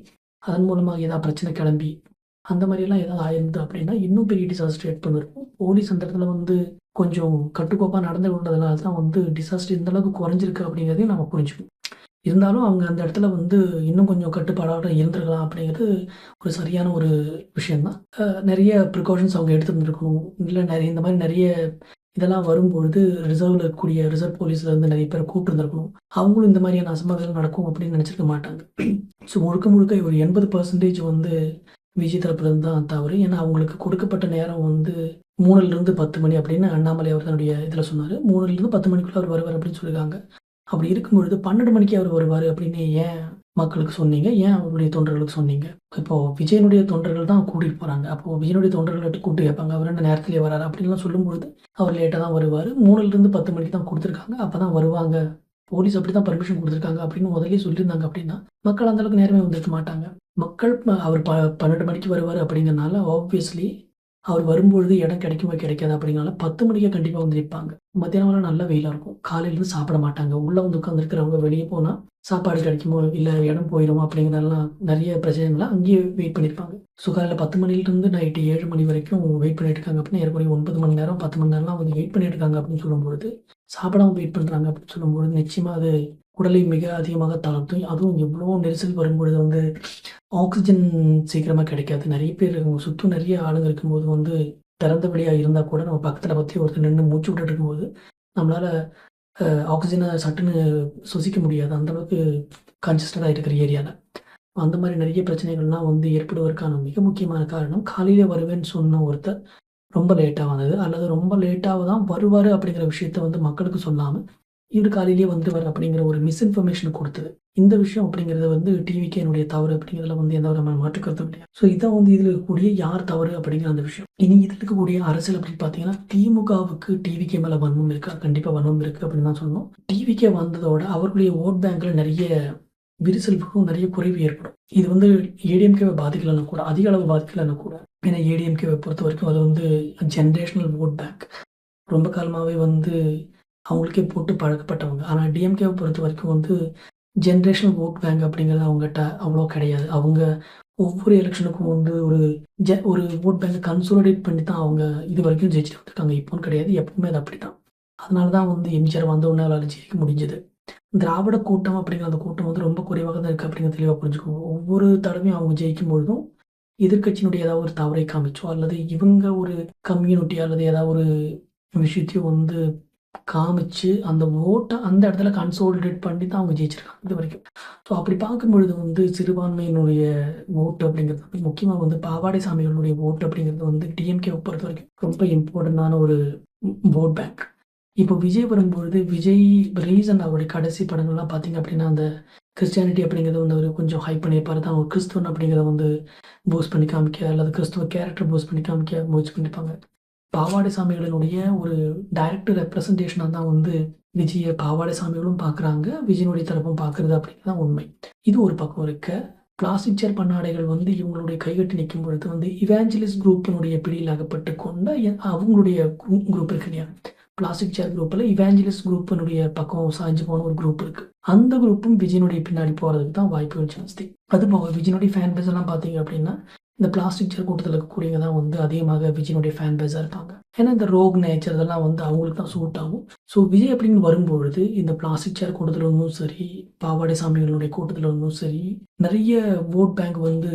அதன் மூலமா ஏதாவது பிரச்சனை கிளம்பி, அந்த மாரியெல்லாம் ஏதாவது ஆயிருந்தது அப்படின்னா, இன்னும் பெரிய டிசாஸ்டர் ஏற்பட்டிருந்திருக்கும். போலீஸ் அந்த இடத்துல வந்து கொஞ்சம் கட்டுக்கோப்பா நடந்து கொண்டதுனால தான் வந்து டிசாஸ்டர் இந்த அளவுக்கு குறைஞ்சிருக்கு அப்படிங்கிறதையும் நம்ம புரிஞ்சுக்கணும். இருந்தாலும் அவங்க அந்த இடத்துல வந்து இன்னும் கொஞ்சம் கட்டுப்பாடோட இருந்திருக்கலாம் அப்படிங்கிறது ஒரு சரியான ஒரு விஷயம் தான். நெறைய ப்ரிகாஷன்ஸ் அவங்க எடுத்திருந்திருக்கணும். இல்ல நெறைய இந்த மாரி நெறைய இதெல்லாம் வரும்பொழுது ரிசர்வ்ல இருக்கக்கூடிய ரிசர்வ் போலீஸ்ல இருந்து நெறைய பேர கூப்ட்டுருந்திருக்கணும். அவங்களும் இந்த மாரியான அசம்பாவிதம் நடக்கும் அப்படின்னு நெனச்சிருக்க மாட்டாங்க. ஸோ முழுக்க முழுக்க ஒரு 80% வந்து விஜய் தரப்புல இருந்து தான் தவறு. ஏன்னா அவங்களுக்கு கொடுக்கப்பட்ட நேரம் வந்து 3லிருந்து 10 மணி அப்படின்னு அண்ணாமலை அவர் தன்னுடைய இதுல சொன்னாரு. 3லிருந்து 10 மணிக்குள்ள அவர் வருவார் அப்படின்னு சொல்லியிருக்காங்க. அப்படி இருக்கும்பொழுது 12 மணிக்கே அவர் வருவாரு அப்படின்னு ஏன் மக்களுக்கு சொன்னீங்க? ஏன் அவருடைய தொண்டர்களுக்கு சொன்னீங்க? இப்போ விஜயனுடைய தொண்டர்கள் தான் கூட்டிட்டு போறாங்க. அப்போ விஜயனுடைய தொண்டர்கள்ட்ட கூப்பிட்டு கேட்பாங்க. அவர் என்ன நேரத்திலேயே வராரா? அப்படின்லாம் சொல்லும்பொழுது, அவர் லேட்டா தான் வருவாரு. 3லிருந்து 10 மணிக்கு தான் குடுத்துருக்காங்க. அப்பதான் வருவாங்க. போலீஸ் அப்படிதான் பெர்மிஷன் குடுத்துருக்காங்க அப்படின்னு முதல்லயே சொல்லியிருந்தாங்க அப்படின்னா, மக்கள் அந்த அளவுக்கு நேரமே வந்திருக்க மாட்டாங்க. மக்கள் அவர் 12 மணிக்கு வருவாரு அப்படிங்கிறனால ஆப்வியஸ்லி அவர் வரும்பொழுது இடம் கிடைக்குமா, கிடைக்காதா அப்படிங்கிறனால 10 மணிக்கே கண்டிப்பா வந்து நிப்பாங்க. மத்தியானம்லாம் நல்ல வெயிலா இருக்கும். காலையிலேருந்து சாப்பிட மாட்டாங்க. உள்ள வந்து உட்கார்ந்திருக்கிறவங்க வெளிய போனா, சாப்பாடு கிடைக்குமோ, இல்ல இடம் போயிருமோ அப்படிங்கிறதெல்லாம் நெறைய பிரச்சனைகள்ல அங்கேயே வெயிட் பண்ணியிருப்பாங்க. ஸோ காலையில 10 மணிலேருந்து நைட்டு 7 மணி வரைக்கும் வெயிட் பண்ணிட்டு இருக்காங்க அப்படின்னா, ஏறக்குறைய 9 மணி நேரம், 10 மணி நேரம்லாம் வந்து வெயிட் பண்ணிட்டு இருக்காங்க அப்படின்னு சொல்லும்பொழுது, சாப்பிடாம வெயிட் பண்றாங்க அப்படின்னு சொல்லும்பொழுது, நிச்சயமா அது உடலை மிக அதிகமாக தளர்த்தும். அதுவும் எவ்வளோ நெரிசல் வரும்பொழுது வந்து ஆக்ஸிஜன் சீக்கிரமா கிடைக்காது. நெறைய பேர் சுத்தும் நெறைய ஆளுங்க இருக்கும்போது வந்து திறந்த வெளியா இருந்தா கூட நம்ம பக்கத்துல ஒருத்தர் நின்னு மூச்சு விட்டுட்டு இருக்கும்போது, நம்மளால ஆக்ஸிஜன சட்டுன்னு சுவாசிக்க முடியாது. அந்த அளவுக்கு கன்ஜஸ்டடா இருக்கிற ஏரியால. அந்த மாரி நெறைய பிரச்சனைகள்லாம் வந்து ஏற்படுவதற்கான மிக முக்கியமான காரணம், காலையிலே வருவேன்னு சொன்ன ஒருத்தர் ரொம்ப லேட்டா வந்தது. அல்லது ரொம்ப லேட்டாவ தான் வருவாரு அப்படிங்கிற விஷயத்த வந்து மக்களுக்கு சொல்லாம, இவரு காலையிலேயே வந்துருவாரு அப்படிங்கிற ஒரு மிஸ்இன்ஃபர்மேஷன் குடுத்தது. இந்த விஷயம் அப்படிங்கிறது வந்து டிவிகேனுடைய தவறு அப்படிங்கிறதுல வந்து எந்த விதமான மாற்று கருத்தும் கிடையாது. ஸோ இதான் வந்து இதில இருக்கக்கூடிய யார் தவறு அப்படிங்கிற அந்த விஷயம். இனி இதில இருக்கக்கூடிய அரசியல் அப்படின்னு பார்த்தீங்கன்னா, திமுகவுக்கு டிவிகே மேல வன்மம் இருக்கா? கண்டிப்பா வன்மம் இருக்கு அப்படின்னு தான் சொல்லணும். டிவிகே வந்ததோட அவர்களுடைய வோட் பேங்க்ல நெறைய விரிசல்களும் நெறைய குறைவு ஏற்படும். இது வந்து ஏடிஎம்கேவ பாதிக்கலன்னா கூட, அதிக அளவு பாதிக்கலன்னா கூட. ஏன்னா ஏடிஎம்கேவ பொறுத்தவரைக்கும் அது வந்து ஜெனரேஷனல் வோட் பேங்க். ரொம்ப காலமாவே வந்து அவங்களுக்கே போட்டு பழக்கப்பட்டவங்க. ஆனா டிஎம்கேவ பொறுத்தவரைக்கும் வந்து ஜெனரேஷனல் வோட் பேங்க் அப்படிங்கிறது அவங்கட்ட அவ்வளோ கிடையாது. அவங்க ஒவ்வொரு எலக்ஷனுக்கும் வந்து ஒரு வோட் பேங்க்க கன்சாலிடேட் பண்ணி தான் அவங்க இதுவரைக்கும் ஜெயிச்சுட்டு வந்துருக்காங்க. இப்போன்னு கிடையாது. எப்பவுமே அது அப்படித்தான். அதனால தான் வந்து எம்ஜிஆர் வந்த உடனே அவரால ஜெயிக்க முடிஞ்சது. திராவிட கூட்டம் அப்படிங்கிற அந்த கூட்டம் வந்து ரொம்ப குறைவாக தான் இருக்கு அப்படிங்கிறத தெளிவா புரிஞ்சுக்கணும். ஒவ்வொரு தடவையும் அவங்க ஜெயிக்கும் பொழுதும், எதிர்க்கட்சியினுடைய ஏதாவது ஒரு தவறை காமிச்சோ, அல்லது இவங்க ஒரு கம்யூனிட்டி அல்லது ஏதாவது ஒரு விஷயத்தையும் வந்து காமிச்சு அந்த ஓட்ட அந்த இடத்துல கன்சாலிடேட் பண்ணி தான் அவங்க ஜெயிச்சிருக்காங்க இதுவரைக்கும். ஸோ அப்படி பார்க்கும்பொழுது வந்து சிறுபான்மையினுடைய ஓட்டு அப்படிங்கிறது வந்து முக்கியமா வந்து பாவாடை சாமிகளுடைய ஓட்டு அப்படிங்கிறது வந்து டிஎம்கேவை பொறுத்தவரைக்கும் ரொம்ப இம்பார்ட்டன்டான ஒரு வோட் பேங்க். இப்போ விஜய் வரும்பொழுது விஜய் ரீசன்ட் அவருடைய கடைசி படங்கள்லாம் பார்த்தீங்க அப்படின்னா, அந்த கிறிஸ்டியானிட்டி அப்படிங்கிறத வந்து அவரு கொஞ்சம் ஹைப் பண்ணியிருப்பாரு. தான் ஒரு கிறிஸ்துவன் அப்படிங்கிறத வந்து பூஸ்ட் பண்ணி காமிக்க, அல்லது கிறிஸ்துவ கேரக்டர் பூஸ்ட் பண்ணி காமிக்க முயற்சி பண்ணியிருப்பாங்க. பாவாடை சாமிகளினுடைய ஒரு டைரக்ட் ரெப்ரசன்டேஷனா தான் வந்து விஜய பாவாடை சாமிகளும் பார்க்குறாங்க. விஜயினுடைய தரப்பும் பார்க்குறது அப்படிங்கிறது தான் உண்மை. இது ஒரு பக்கம் இருக்க, பிளாஸ்டிக் சேர் பண்ணாடைகள் வந்து இவங்களுடைய கைகட்டி நிற்கும் பொழுது வந்து இவாஞ்சலிஸ்ட் குரூப்பினுடைய பிடியில் அகப்பட்டு கொண்ட அவங்களுடைய குரூப் இருக்கு இல்லையா? பிளாஸ்டிக் சேர் குரூப்பில் இவாஞ்சலிஸ்ட் குரூப்பினுடைய பக்கம் சாய்ஞ்சு போன ஒரு குரூப் இருக்கு. அந்த குரூப்பும் விஜயனுடைய பின்னாடி போகிறதுக்கு தான் வாய்ப்புகள் ஜாஸ்தி. அது போக விஜயனுடைய ஃபேன் பேஸ் எல்லாம் பார்த்தீங்க அப்படின்னா, இந்த பிளாஸ்டிக் சேர் கூட்டத்தில் இருக்கக்கூடியவங்க தான் வந்து அதிகமாக விஜயனுடைய ஃபேன் பேஸாக இருப்பாங்க. ஏன்னா இந்த ரோக் நேச்சர் இதெல்லாம் வந்து அவங்களுக்கு தான் சூட் ஆகும். ஸோ விஜய் அப்படின்னு வரும்பொழுது இந்த பிளாஸ்டிக் சேர் கூட்டத்தில் இருந்தும் சரி, பாவாடை சாமிகளுடைய கூட்டத்தில் இருந்தும் சரி, நிறைய ஓட் பேங்க் வந்து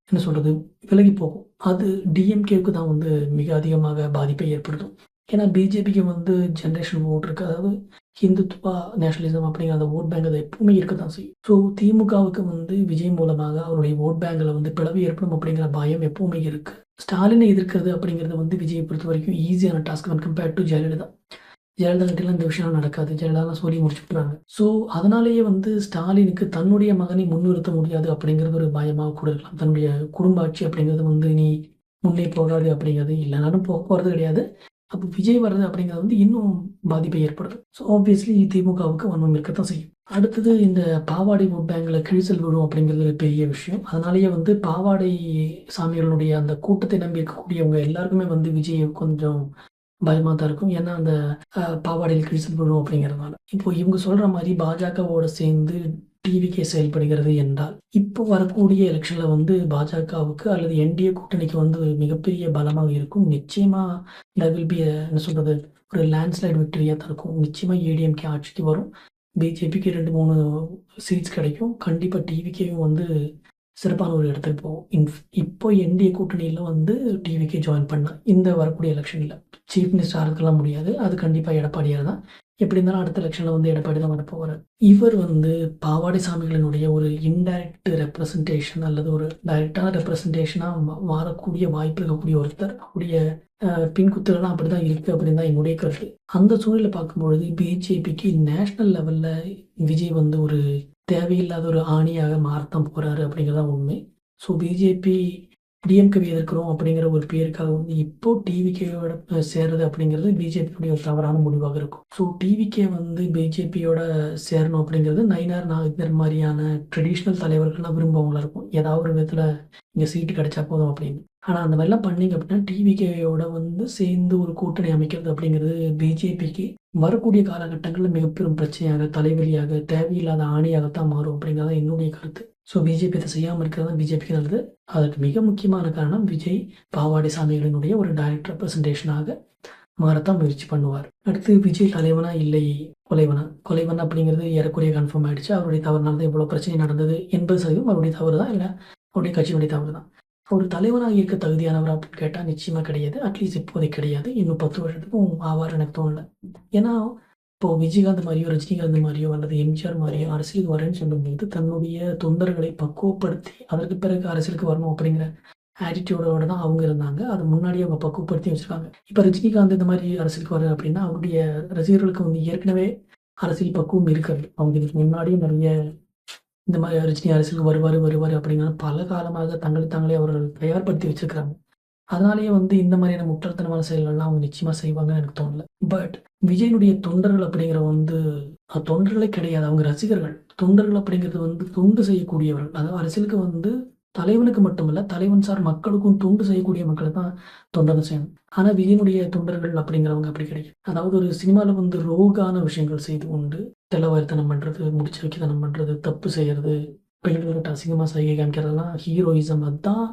என்ன சொல்கிறது விலகி போகும். அது டிஎம்கேவுக்கு தான் வந்து மிக அதிகமாக பாதிப்பை ஏற்படுத்தும். ஏன்னா பிஜேபிக்கு வந்து ஜென்ரேஷன் ஓட் இருக்கு. அதாவது ஹிந்துத்வா, நேஷனலிசம் அப்படிங்கிற அந்த ஓட் பேங்க் அது எப்பவுமே இருக்க தான் செய்யும். ஸோ திமுகவுக்கு வந்து விஜய் மூலமாக அவருடைய ஓட் பேங்கில் வந்து பிளவு ஏற்படும் அப்படிங்கிற பயம் எப்பவுமே இருக்கு. ஸ்டாலினை எதிர்க்கிறது அப்படிங்கிறது வந்து விஜயை பொறுத்த வரைக்கும் ஈஸியான task when compared to Jayalalithaa. Jayalalithaa கிட்டலாம் இந்த விஷயம் நடக்காது. ஜெயலலிதாலாம் சொல்லி முடிச்சுட்டாங்க. ஸோ அதனாலேயே வந்து ஸ்டாலினுக்கு தன்னுடைய மகனை முன்னிறுத்த முடியாது அப்படிங்கிறது ஒரு பயமாக கூட இருக்கலாம். தன்னுடைய குடும்ப ஆட்சி அப்படிங்கிறது வந்து நீ முன்னே போகாது அப்படிங்கிறது இல்லைனாலும் போகிறது கிடையாது. அப்போ விஜய் வர்றது அப்படிங்கிறது வந்து இன்னும் பாதிப்பை ஏற்படுது. ஸோ ஆப்வியஸ்லி திமுகவுக்கு வன்மம் இருக்கத்தான் செய்யும். அடுத்தது இந்த பாவாடை ஓட் பேங்கில் கிழிசல் விழும் அப்படிங்கிறது ஒரு பெரிய விஷயம். அதனாலேயே வந்து பாவாடை சாமிகளுடைய அந்த கூட்டத்தை நம்பி இருக்கக்கூடியவங்க எல்லாருக்குமே வந்து விஜய் கொஞ்சம் பயமாக தான் இருக்கும். ஏன்னா அந்த பாவாடையில் கிழிசல் விழும் அப்படிங்கிறதுனால. இப்போ இவங்க சொல்கிற மாதிரி பாஜகவோட சேர்ந்து டிவிகே செயல்படுகிறது என்றால், இப்போ வரக்கூடிய எலெக்ஷனில் வந்து பாஜகவுக்கு அல்லது என்டிஏ கூட்டணிக்கு வந்து மிகப்பெரிய பலமாக இருக்கும். நிச்சயமா தேர் வில் பி என்ன சொல்கிறது ஒரு லேண்ட்ஸ்லைட் விக்டரியாக தான் இருக்கும். நிச்சயமா ஏடிஎம்கே ஆட்சிக்கு வரும். பிஜேபிக்கு 2-3 சீட்ஸ் கிடைக்கும். கண்டிப்பாக டிவிகேயும் வந்து சிறப்பான ஒரு இடத்துக்கு போகும். இப்போ என்டிஏ கூட்டணியில் வந்து டிவிகே ஜாயின் பண்ண இந்த வரக்கூடிய எலெக்ஷனில் சீஃப் மினிஸ்டர் ஆகிறதுக்கெல்லாம் முடியாது. அது கண்டிப்பாக எடப்பாடியார் தான். எப்படி இருந்தாலும் அடுத்த எலெக்ஷனில் வந்து எடப்பாடி தான் வரப்போகிறார். இவர் வந்து பாவாடை சாமிகளினுடைய ஒரு இன்டைரக்ட் ரெப்ரசன்டேஷன் அல்லது ஒரு டைரக்டான ரெப்ரசன்டேஷனாக மாறக்கூடிய வாய்ப்பு இருக்கக்கூடிய ஒருத்தர். அவருடைய பின்குத்துகள்லாம் அப்படி தான் இருக்குது அப்படின்னு தான் என்னுடைய கருத்து. அந்த சூழலை பார்க்கும்பொழுது பிஜேபிக்கு நேஷ்னல் லெவலில் விஜய் வந்து ஒரு தேவையில்லாத ஒரு ஆணியாக மாறத்தான் போகிறாரு அப்படிங்கிறதான் உண்மை. ஸோ பிஜேபி டிஎம்கேவை எதிர்க்கிறோம் அப்படிங்கிற ஒரு பேருக்காக வந்து இப்போ டிவிகேயோட சேர்றது அப்படிங்கிறது பிஜேபியுடைய ஒரு தவறான முடிவாக இருக்கும். ஸோ டிவிகே வந்து பிஜேபியோட சேரணும் அப்படிங்கிறது நயினார் நாகேந்தர் மாதிரியான ட்ரெடிஷ்னல் தலைவர்கள்லாம் விரும்பவங்களா இருக்கும். ஏதாவது ஒரு விதத்தில் இங்கே சீட்டு கிடைச்சா போதும் அப்படின்னு. ஆனால் அந்த மாதிரிலாம் பண்ணீங்க அப்படின்னா டிவிகேயோட வந்து சேர்ந்து ஒரு கூட்டணி அமைக்கிறது அப்படிங்கிறது பிஜேபிக்கு வரக்கூடிய காலகட்டங்களில் மிகப்பெரும் பிரச்சனையாக, தலைவலியாக, தேவையில்லாத ஆணியாகத்தான் மாறும் அப்படிங்கிறத என்னுடைய கருத்து. ஸோ பிஜேபி இதை செய்யாமல் இருக்கிறது தான் பிஜேபிக்கு நல்லது. அதற்கு மிக முக்கியமான காரணம் விஜய் பாவாடை சாமிகளினுடைய ஒரு டைரக்ட் ரெப்ரசன்டேஷனாக மாறத்தான் முயற்சி பண்ணுவார். அடுத்து விஜய் தலைவனா இல்லை கொலைவனா? கொலைவன் அப்படிங்கிறது ஏறக்குறைய கன்ஃபார்ம் ஆயிடுச்சு. அவருடைய தவறுனால தான் இவ்வளோ பிரச்சனை நடந்தது. 80% அவருடைய தவறு தான், இல்லை அவருடைய கட்சியினுடைய தவறு தான். ஒரு தலைவனாக இருக்க தகுதியானவர் அப்படின்னு கேட்டால் நிச்சயமாக கிடையாது. அட்லீஸ்ட் இப்போதைக்கு கிடையாது. இன்னும் 10 வருஷத்துக்கும் ஆவார் எனக்கு தோணலை. ஏன்னா இப்போ விஜயகாந்த் மாதிரியோ, ரஜினிகாந்த் மாதிரியோ அல்லது எம்ஜிஆர் மாதிரியோ அரசியலுக்கு வரேன்னு சொல்லும்போது தன்னுடைய தொண்டர்களை பக்குவப்படுத்தி அதற்கு பிறகு அரசியலுக்கு வரணும் அப்படிங்கிற ஆட்டிடியூடோட தான் அவங்க இருந்தாங்க. அது முன்னாடியே அவங்க பக்குவப்படுத்தி வச்சுருக்காங்க. இப்போ ரஜினிகாந்த் இந்த மாதிரி அரசியலுக்கு வர அப்படின்னா அவருடைய ரசிகர்களுக்கு வந்து ஏற்கனவே அரசியல் பக்குவம் இருக்காது. அவங்க இதுக்கு முன்னாடியும் நிறைய இந்த மாதிரி ரஜினி அரசியலுக்கு வருவார் அப்படிங்கிற பல காலமாக தாங்களே அவர்கள் தயார்படுத்தி வச்சிருக்கிறாங்க. அதனாலேயே வந்து இந்த மாதிரியான முட்டாள்தனமான செயல்கள்லாம் அவங்க நிச்சயமாக செய்வாங்கன்னு எனக்கு தோணல. பட் விஜயனுடைய தொண்டர்கள் அப்படிங்கிற வந்து தொண்டர்களே கிடையாது, அவங்க ரசிகர்கள். தொண்டர்கள் அப்படிங்கிறது வந்து தொண்டு செய்யக்கூடியவர்கள். அதாவது அரசியலுக்கு வந்து தலைவனுக்கு மட்டுமல்ல, தலைவன் சார் மக்களுக்கும் தொண்டு செய்யக்கூடிய மக்களை தான் தொண்டனை செய்யணும். ஆனால் விஜயனுடைய தொண்டர்கள் அப்படிங்கிறவங்க அப்படி கிடையாது. அதாவது ஒரு சினிமாவில் வந்து ரோகான விஷயங்கள் செய்து கொண்டு தெளிவாரித்தனம் பண்ணுறது, முடிச்சு வைக்கத்தனம் பண்ணுறது, தப்பு செய்கிறது, பெண்கள்கிட்ட அசிங்கமாக சைகை காமிக்கிறதெல்லாம் ஹீரோயிசம். அதுதான்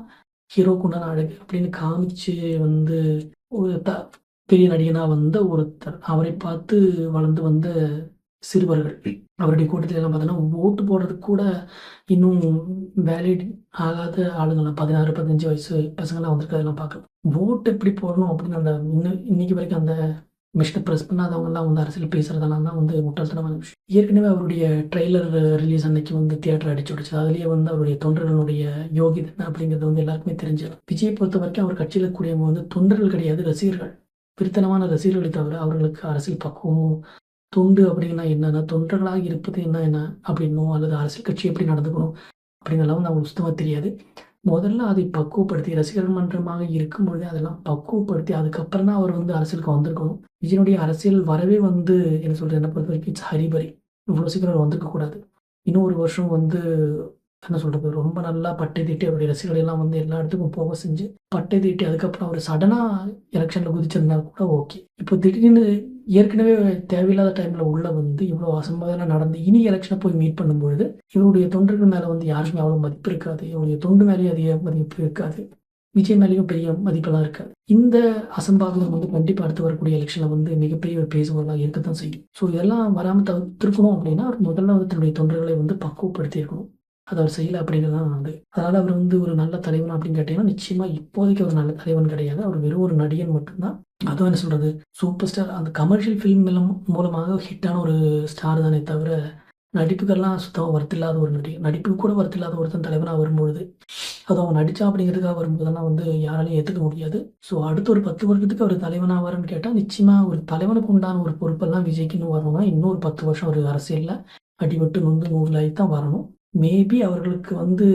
ஹீரோக்கு உண்டான அழகு அப்படின்னு காமிச்சு வந்து ஒரு பெரிய நடிகனாக வந்த ஒருத்தர், அவரை பார்த்து வளர்ந்து வந்த சிறுவர்கள், அவருடைய கூட்டத்தில் எல்லாம் பார்த்தோன்னா ஓட்டு போடுறதுக்கு கூட இன்னும் வேலிட் ஆகாத ஆளுங்களாம் 16-15 வயசு பசங்கள்லாம் வந்திருக்கு. அதெல்லாம் பார்க்கலாம். ஓட்டு எப்படி போடணும் அப்படின்னு அந்த இன்னைக்கு வரைக்கும் அந்த மிஷின பிரஸ் பண்ணாதவங்கலாம் வந்து அரசியல் பேசுறதெல்லாம் தான் வந்து முட்டாள்தனமான விஷயம். ஏற்கனவே அவருடைய ட்ரெய்லர் ரிலீஸ் அன்னைக்கு வந்து தியேட்டர் அடிச்சு விட்டுச்சு. அதிலேயே வந்து அவருடைய தொண்டர்களுடைய யோகிதை என்ன அப்படிங்கிறது வந்து எல்லாருக்குமே தெரிஞ்சது. விஜயை பொறுத்தவரைக்கும் அவர் கட்சியில இருக்கக்கூடியவங்க வந்து தொண்டர்கள் கிடையாது, ரசிகர்கள். பிரித்தனமான ரசிகர்களை தவிர அவர்களுக்கு அரசியல் பக்குவமும், தொண்டு அப்படின்னா என்னன்னா, தொண்டர்களாக இருப்பது என்ன அப்படின்னும், அல்லது அரசியல் கட்சி எப்படி நடந்துக்கணும் அப்படிங்கிறதெல்லாம் வந்து அவங்களுக்கு சுத்தமா தெரியாது. முதல்ல அதை பக்குவப்படுத்தி ரசிகர்கள் மன்றமாக இருக்கும்பொழுதே அதெல்லாம் பக்குவப்படுத்தி, அதுக்கப்புறம் தான் அவர் வந்து அரசியலுக்கு வந்திருக்கணும். விஜயனுடைய அரசியல் வரவே வந்து என்ன சொல்றது, என்ன பொறுத்தவரைக்கும் இட்ஸ் ஹரிபரி. இவ்வளோ சீக்கிரம் அவர் வந்திருக்க கூடாது. இன்னும் 1 வருஷம் வந்து என்ன சொல்றது, ரொம்ப நல்லா பட்டை தீட்டி அவருடைய ரசிகர்களை எல்லாம் வந்து எல்லா இடத்துக்கும் போக செஞ்சு, பட்டை தீட்டி அதுக்கப்புறம் அவர் சடனா எலக்ஷன்ல குதிச்சிருந்தா கூட ஓகே. இப்போ திடீர்னு ஏற்கனவே தேவையில்லாத டைம்ல உள்ள வந்து இவ்வளோ அசம்பாவிதம் நடந்து, இனி எலக்ஷன போய் மீட் பண்ணும்பொழுது, இவருடைய தொண்டர்கள் மேல வந்து யாருக்குமே அவ்வளோ மதிப்பு இருக்காது. இவருடைய தொண்டு மேலேயும் அதிக மதிப்பு இருக்காது. விஜய் மேலேயும் பெரிய மதிப்பெல்லாம் இருக்காது. இந்த அசம்பாவிதம் வந்து கண்டிப்பா அடுத்து வரக்கூடிய எலக்ஷன்ல வந்து மிகப்பெரிய ஒரு பேசுபொருளா இருக்கத்தான் செய்யும். ஸோ இதெல்லாம் வராம தவிர்த்திருக்கணும் அப்படின்னா, அவர் முதல்ல வந்து தன்னுடைய தொண்டர்களை வந்து பக்குவப்படுத்தி இருக்கணும். அத அவர் செய்யல அப்படிங்கிறது தான் வந்து. அதனால அவர் வந்து ஒரு நல்ல தலைவனா அப்படின்னு கேட்டீங்கன்னா, நிச்சயமா இப்போதைக்கு அவர் நல்ல தலைவன் கிடையாது. அவர் வெறும் ஒரு நடிகன் மட்டும் தான். அதுவும் என்ன சொல்றது, சூப்பர் ஸ்டார் அந்த கமர்ஷியல் ஃபில்ம் மூலமாக ஹிட்டான ஒரு ஸ்டார் தானே தவிர, நடிப்புக்கெல்லாம் சுத்தமா வொர்த் ஒரு நடிகர். நடிப்புக்கு கூட வொர்த் இல்லாத ஒருத்தன் தலைவனா வரும்பொழுது, அதுவும் அவன் நடிச்சான் அப்படிங்கிறதுக்காக வரும்போதெல்லாம் வந்து யாராலயும் ஏத்துக்க முடியாது. ஸோ அடுத்த ஒரு 10 வருடத்துக்கு அவர் தலைவன் ஆவாருன்னு கேட்டா, நிச்சயமா ஒரு தலைவனுக்கு உண்டான ஒரு பொறுப்பெல்லாம் விஜய்க்கு இன்னும் வரணும்னா, இன்னும் ஒரு 10 வருஷம் அவர் அரசியல்ல அடிபட்டு நொந்து நூலாகி தான் வரணும். மேபி அவர்களுக்கு வந்து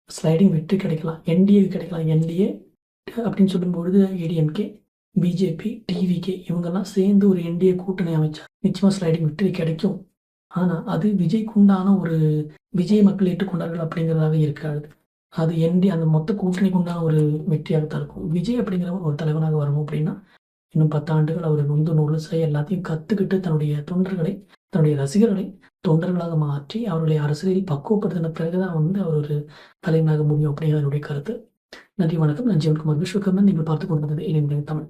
ஸ்லைடிங் வெற்றி கிடைக்கலாம். என்டிஏ கிடைக்கலாம். என்டிஏ அப்படின்னு சொல்லும்பொழுது ஏடிஎம்கே, பிஜேபி, டிவிகே இவங்கெல்லாம் சேர்ந்து ஒரு என்டிஏ கூட்டணி அமைச்சா நிச்சயமா ஸ்லைடிங் வெற்றி கிடைக்கும். ஆனா, அது விஜய்க்கு உண்டான ஒரு விஜய் மக்கள் ஏற்றுக்கொண்டார்கள் அப்படிங்கிறதாக இருக்காது. அது அந்த மொத்த கூட்டணிக்கு உண்டான ஒரு வெற்றியாக தான் இருக்கும். விஜய் அப்படிங்கிறவர் ஒரு தலைவனாக வரணும் அப்படின்னா, இன்னும் 10 ஆண்டுகள் அவர் நொந்து நூலுசை எல்லாத்தையும் கத்துக்கிட்டு தன்னுடைய தொண்டர்களை, தன்னுடைய ரசிகர்களை தொண்டர்களாக மாற்றி, அவர்களை அரசியலில் பக்குவப்படுத்தின பிறகு தான் வந்து அவர் ஒரு தலைவனாக முடியும் அப்படிங்கிறது என்னுடைய கருத்து. நன்றி, வணக்கம். நான் ஜீவன்குமார் விஸ்வகர்மன். நீங்கள் பார்த்துக் கொண்டிருந்தது இணையம் தமிழ்.